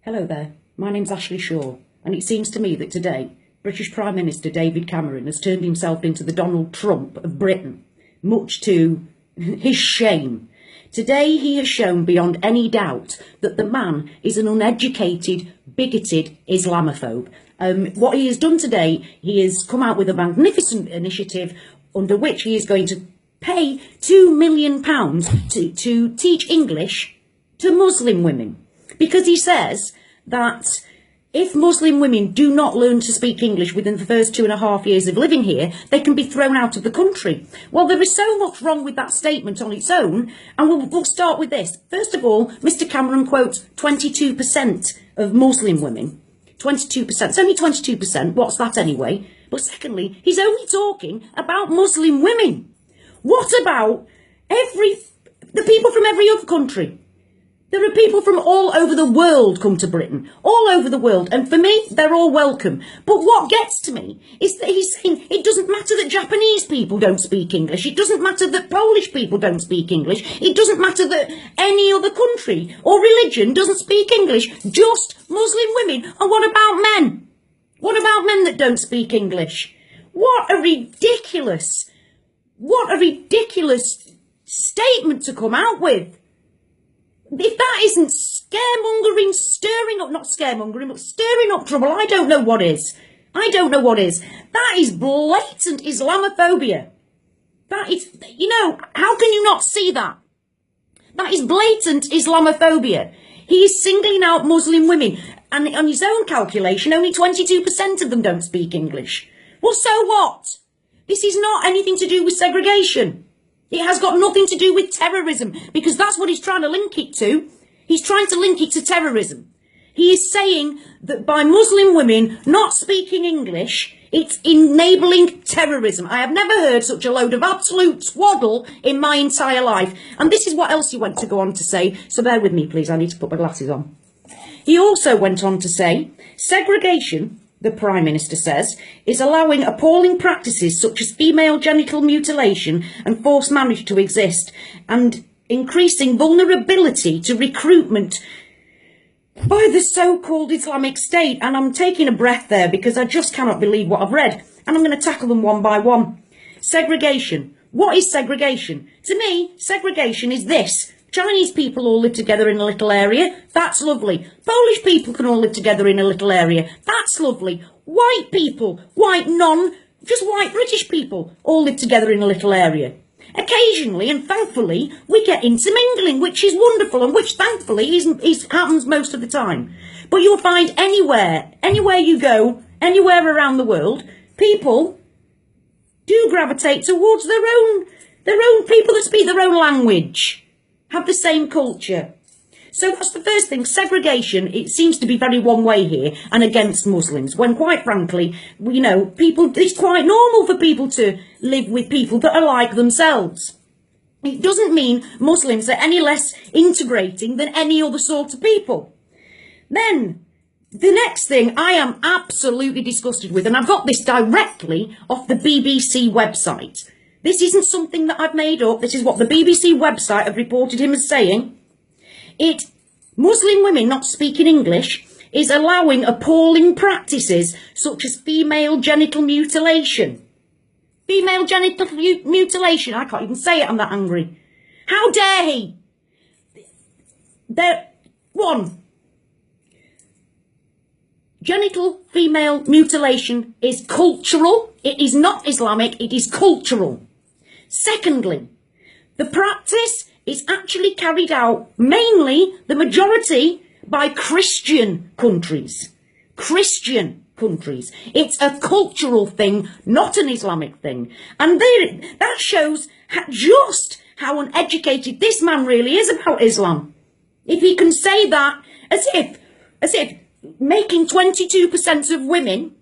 Hello there, my name's Ashley Shaw, and it seems to me that today British Prime Minister David Cameron has turned himself into the Donald Trump of Britain, much to his shame. Today he has shown beyond any doubt that the man is an uneducated, bigoted Islamophobe. What he has done today, he has come out with a magnificent initiative under which he is going to pay £2 million to teach English to Muslim women. Because he says that if Muslim women do not learn to speak English within the first 2.5 years of living here, they can be thrown out of the country. Well, there is so much wrong with that statement on its own, and we'll start with this. First of all, Mr Cameron quotes 22% of Muslim women. 22%. It's only 22%. What's that anyway? But secondly, he's only talking about Muslim women. What about the people from every other country? There are people from all over the world come to Britain, all over the world, and for me, they're all welcome. But what gets to me is that he's saying it doesn't matter that Japanese people don't speak English, it doesn't matter that Polish people don't speak English, it doesn't matter that any other country or religion doesn't speak English, just Muslim women. And what about men? What about men that don't speak English? What a ridiculous statement to come out with. If that isn't scaremongering, stirring up trouble, I don't know what is. I don't know what is. That is blatant Islamophobia. That is, how can you not see that? That is blatant Islamophobia. He is singling out Muslim women, and on his own calculation, only 22% of them don't speak English. Well, so what? This is not anything to do with segregation. It has got nothing to do with terrorism, because that's what he's trying to link it to. He's trying to link it to terrorism. He is saying that by Muslim women not speaking English, it's enabling terrorism. I have never heard such a load of absolute twaddle in my entire life. And this is what else he went to go on to say. So bear with me, please. I need to put my glasses on. He also went on to say, segregation, the Prime Minister says, is allowing appalling practices such as female genital mutilation and forced marriage to exist, and increasing vulnerability to recruitment by the so-called Islamic State. And I'm taking a breath there because I just cannot believe what I've read. And I'm going to tackle them one by one. Segregation. What is segregation? To me, segregation is this. Chinese people all live together in a little area. That's lovely. Polish people can all live together in a little area. That's lovely. White people, just white British people all live together in a little area. Occasionally and thankfully, we get intermingling, which is wonderful and which thankfully happens most of the time. But you'll find anywhere you go, anywhere around the world, people do gravitate towards their own people that speak their own language. Have the same culture. So that's the first thing. Segregation, it seems to be very one way here and against Muslims, when quite frankly, it's quite normal for people to live with people that are like themselves. It doesn't mean Muslims are any less integrating than any other sort of people. Then, the next thing I am absolutely disgusted with, and I've got this directly off the BBC website. This isn't something that I've made up. This is what the BBC website have reported him as saying. Muslim women not speaking English is allowing appalling practices such as female genital mutilation. Female genital mutilation. I can't even say it. I'm that angry. How dare he? Genital female mutilation is cultural. It is not Islamic. It is cultural. Secondly, the practice is actually carried out mainly, the majority, by Christian countries. Christian countries. It's a cultural thing, not an Islamic thing. And that shows just how uneducated this man really is about Islam. If he can say that as if making 22% of women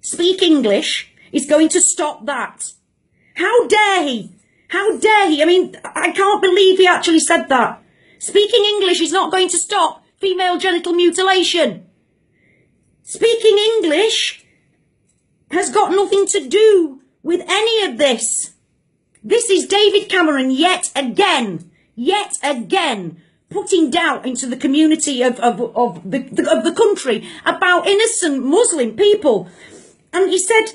speak English is going to stop that. How dare he? How dare he? I mean, I can't believe he actually said that. Speaking English is not going to stop female genital mutilation. Speaking English has got nothing to do with any of this. This is David Cameron yet again putting doubt into the community of the country about innocent Muslim people. And he said,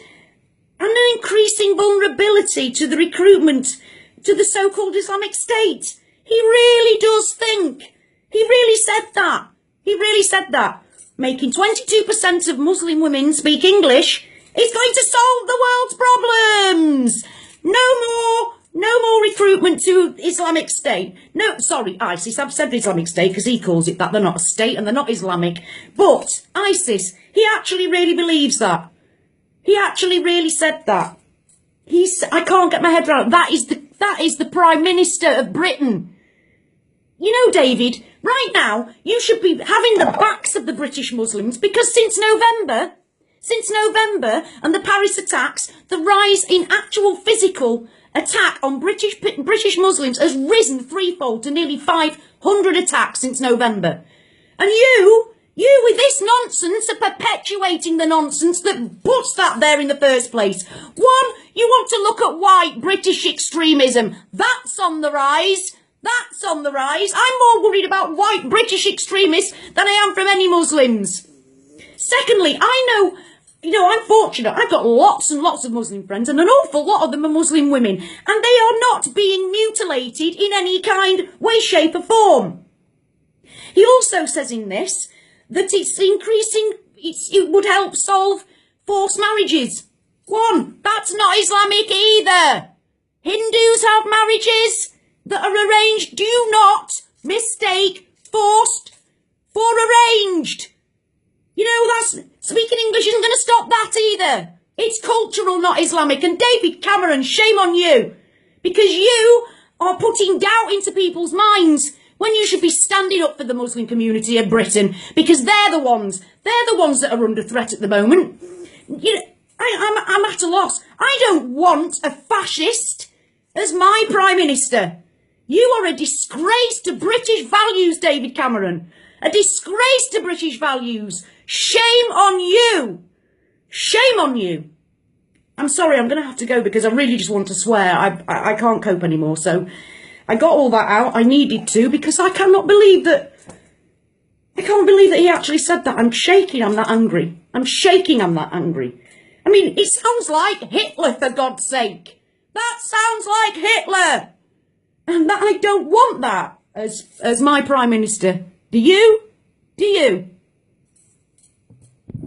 and an increasing vulnerability to the recruitment to the so-called Islamic State. He really does think. He really said that. He really said that. Making 22% of Muslim women speak English is going to solve the world's problems. No more recruitment to Islamic State. No, sorry, ISIS. I've said Islamic State because he calls it that. They're not a state and they're not Islamic. But ISIS, he actually really believes that. He actually really said that. I can't get my head around. That is the Prime Minister of Britain. You know, David, right now, you should be having the backs of the British Muslims because since November and the Paris attacks, the rise in actual physical attack on British Muslims has risen threefold to nearly 500 attacks since November. And you with this nonsense are perpetuating the nonsense that puts that there in the first place. One, you want to look at white British extremism. That's on the rise. That's on the rise. I'm more worried about white British extremists than I am from any Muslims. Secondly, I know, I'm fortunate. I've got lots and lots of Muslim friends, and an awful lot of them are Muslim women, and they are not being mutilated in any kind, way, shape or form. He also says in this that it's increasing, it would help solve forced marriages. One, that's not Islamic either. Hindus have marriages that are arranged. Do not mistake forced for arranged. You know, speaking English isn't going to stop that either. It's cultural, not Islamic. And David Cameron, shame on you. Because you are putting doubt into people's minds when you should be standing up for the Muslim community of Britain. Because they're the ones that are under threat at the moment. You know, I'm at a loss. I don't want a fascist as my Prime Minister. You are a disgrace to British values, David Cameron. A disgrace to British values. Shame on you. Shame on you. I'm sorry, I'm going to have to go because I really just want to swear. I can't cope anymore. So I got all that out. I needed to because I cannot believe that. I can't believe that he actually said that. I'm shaking. I'm that angry. I'm shaking. I'm that angry. I mean, it sounds like Hitler, for God's sake. That sounds like Hitler. And that I don't want that as my Prime Minister. Do you? Do you?